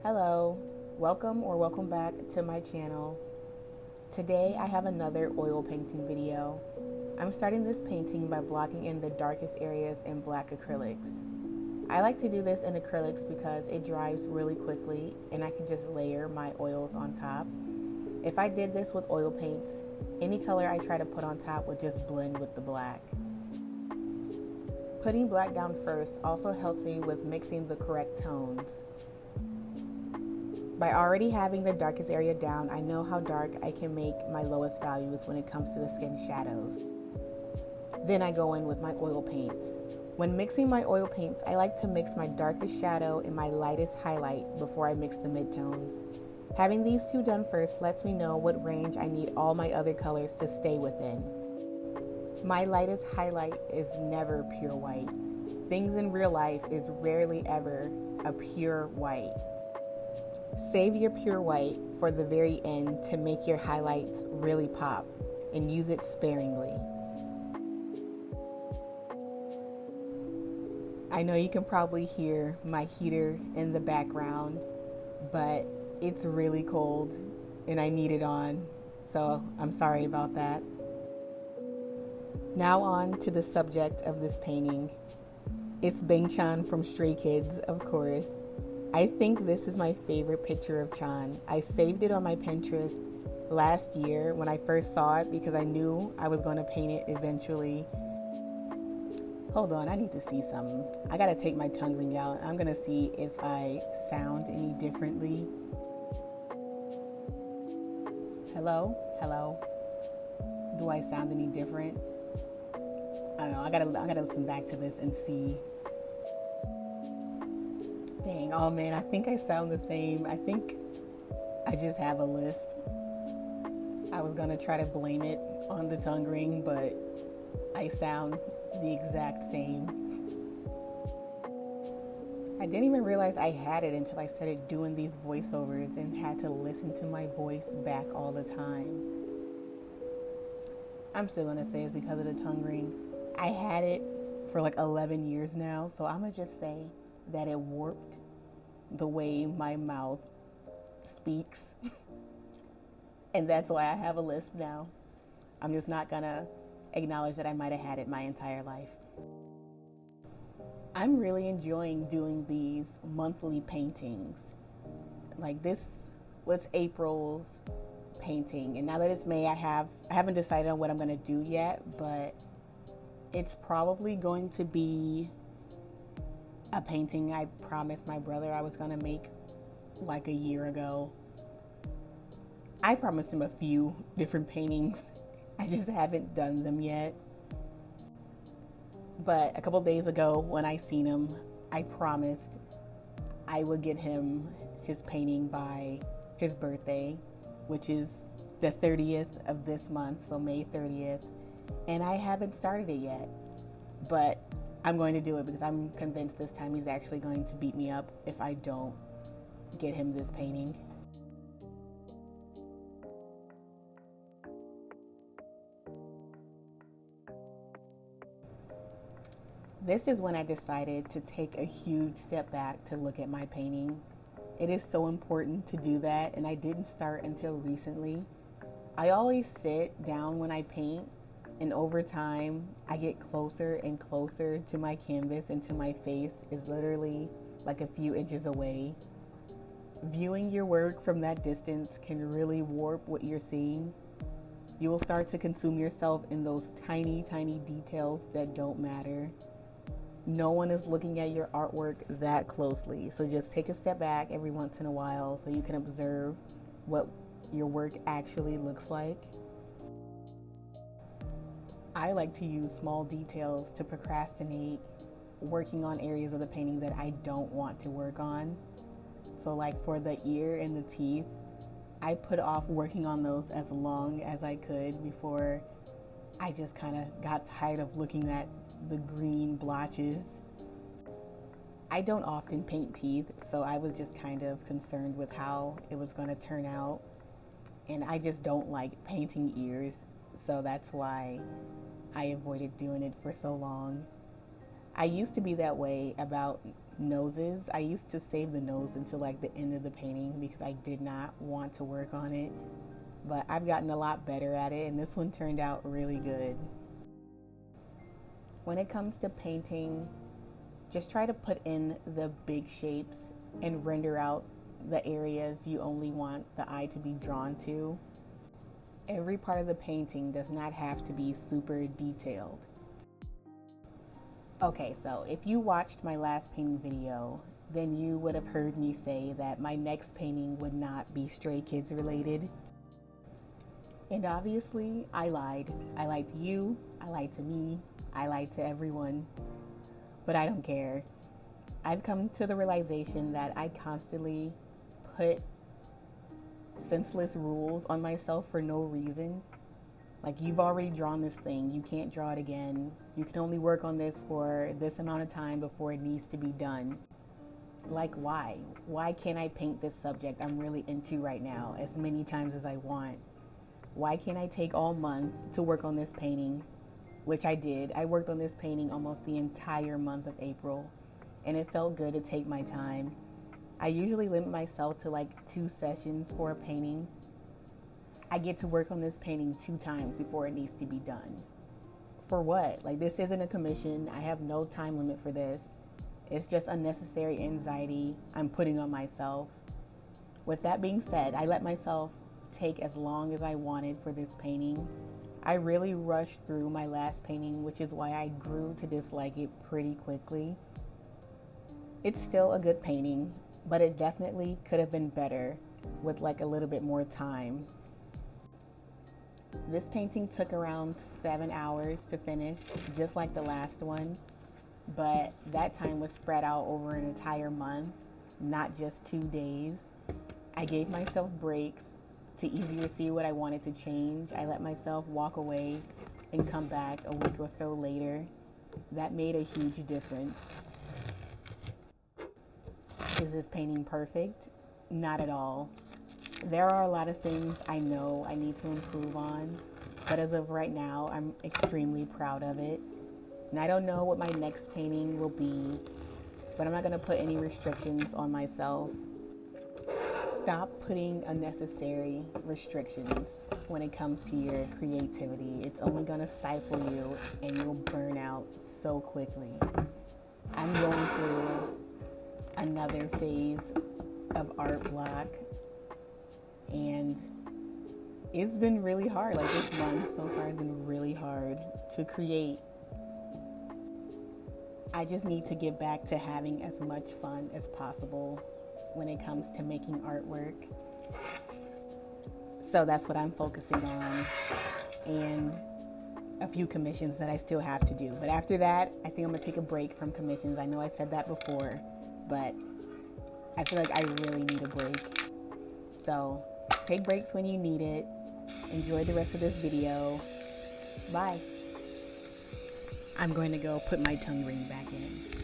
Hello, welcome back to my channel. Today I have another oil painting video. I'm starting this painting by blocking in the darkest areas in black acrylics. I like to do this in acrylics because it dries really quickly and I can just layer my oils on top. If I did this with oil paints, any color I try to put on top would just blend with the black. Putting black down first also helps me with mixing the correct tones. By already having the darkest area down, I know how dark I can make my lowest values when it comes to the skin shadows. Then I go in with my oil paints. When mixing my oil paints, I like to mix my darkest shadow and my lightest highlight before I mix the midtones. Having these two done first lets me know what range I need all my other colors to stay within. My lightest highlight is never pure white. Things in real life is rarely ever a pure white. Save your pure white for the very end to make your highlights really pop, and use it sparingly. I know you can probably hear my heater in the background, but it's really cold and I need it on, so I'm sorry about that. Now on to the subject of this painting. It's BangChan from Stray Kids, of course. I think this is my favorite picture of Chan. I saved it on my Pinterest last year when I first saw it because I knew I was going to paint it eventually. Hold on, I need to see something. I gotta take my tongue ring out. I'm gonna see if I sound any differently. Hello? Hello? Do I sound any different? I don't know, I gotta listen back to this and see. Dang, oh man, I think I sound the same. I think I just have a lisp. I was gonna try to blame it on the tongue ring, but I sound the exact same. I didn't even realize I had it until I started doing these voiceovers and had to listen to my voice back all the time. I'm still gonna say it's because of the tongue ring. I had it for like 11 years now, so I'm gonna just say that it warped the way my mouth speaks. And that's why I have a lisp now. I'm just not gonna acknowledge that I might have had it my entire life. I'm really enjoying doing these monthly paintings. Like this was April's painting, and now that it's May, I haven't decided on what I'm gonna do yet, but it's probably going to be a painting I promised my brother I was gonna make like a year ago. I promised him a few different paintings. I just haven't done them yet. But a couple days ago when I seen him, I promised I would get him his painting by his birthday, which is the 30th of this month, so May 30th. And I haven't started it yet. But I'm going to do it because I'm convinced this time he's actually going to beat me up if I don't get him this painting. This is when I decided to take a huge step back to look at my painting. It is so important to do that, and I didn't start until recently. I always sit down when I paint, and over time, I get closer and closer to my canvas, and to my face is literally like a few inches away. Viewing your work from that distance can really warp what you're seeing. You will start to consume yourself in those tiny, tiny details that don't matter. No one is looking at your artwork that closely, so just take a step back every once in a while so you can observe what your work actually looks like. I like to use small details to procrastinate working on areas of the painting that I don't want to work on. So like for the ear and the teeth, I put off working on those as long as I could before I just kind of got tired of looking at the green blotches. I don't often paint teeth, so I was just kind of concerned with how it was going to turn out. And I just don't like painting ears, so that's why I avoided doing it for so long. I used to be that way about noses. I used to save the nose until like the end of the painting because I did not want to work on it. But I've gotten a lot better at it, and this one turned out really good. When it comes to painting, just try to put in the big shapes and render out the areas you only want the eye to be drawn to. Every part of the painting does not have to be super detailed. Okay, so if you watched my last painting video, then you would have heard me say that my next painting would not be Stray Kids related. And obviously, I lied. I lied to you, I lied to me, I lied to everyone. But I don't care. I've come to the realization that I constantly put senseless rules on myself for no reason. Like, you've already drawn this thing, you can't draw it again. You can only work on this for this amount of time before it needs to be done. Like, why? Why can't I paint this subject I'm really into right now as many times as I want? Why can't I take all month to work on this painting? Which I did. I worked on this painting almost the entire month of April, and it felt good to take my time. I usually limit myself to like 2 sessions for a painting. I get to work on this painting 2 times before it needs to be done. For what? Like, this isn't a commission. I have no time limit for this. It's just unnecessary anxiety I'm putting on myself. With that being said, I let myself take as long as I wanted for this painting. I really rushed through my last painting, which is why I grew to dislike it pretty quickly. It's still a good painting, but it definitely could have been better with like a little bit more time. This painting took around 7 hours to finish, just like the last one, but that time was spread out over an entire month, not just 2 days. I gave myself breaks to easier see what I wanted to change. I let myself walk away and come back a week or so later. That made a huge difference. Is this painting perfect? Not at all. There are a lot of things I know I need to improve on, but as of right now, I'm extremely proud of it. And I don't know what my next painting will be, but I'm not going to put any restrictions on myself. Stop putting unnecessary restrictions when it comes to your creativity. It's only going to stifle you and you'll burn out so quickly. I'm going through another phase of art block, and it's been really hard. Like, this month so far has been really hard to create. I just need to get back to having as much fun as possible when it comes to making artwork. So that's what I'm focusing on, and a few commissions that I still have to do. But after that, I think I'm gonna take a break from commissions. I know I said that before, but I feel like I really need a break. So take breaks when you need it. Enjoy the rest of this video. Bye. I'm going to go put my tongue ring back in.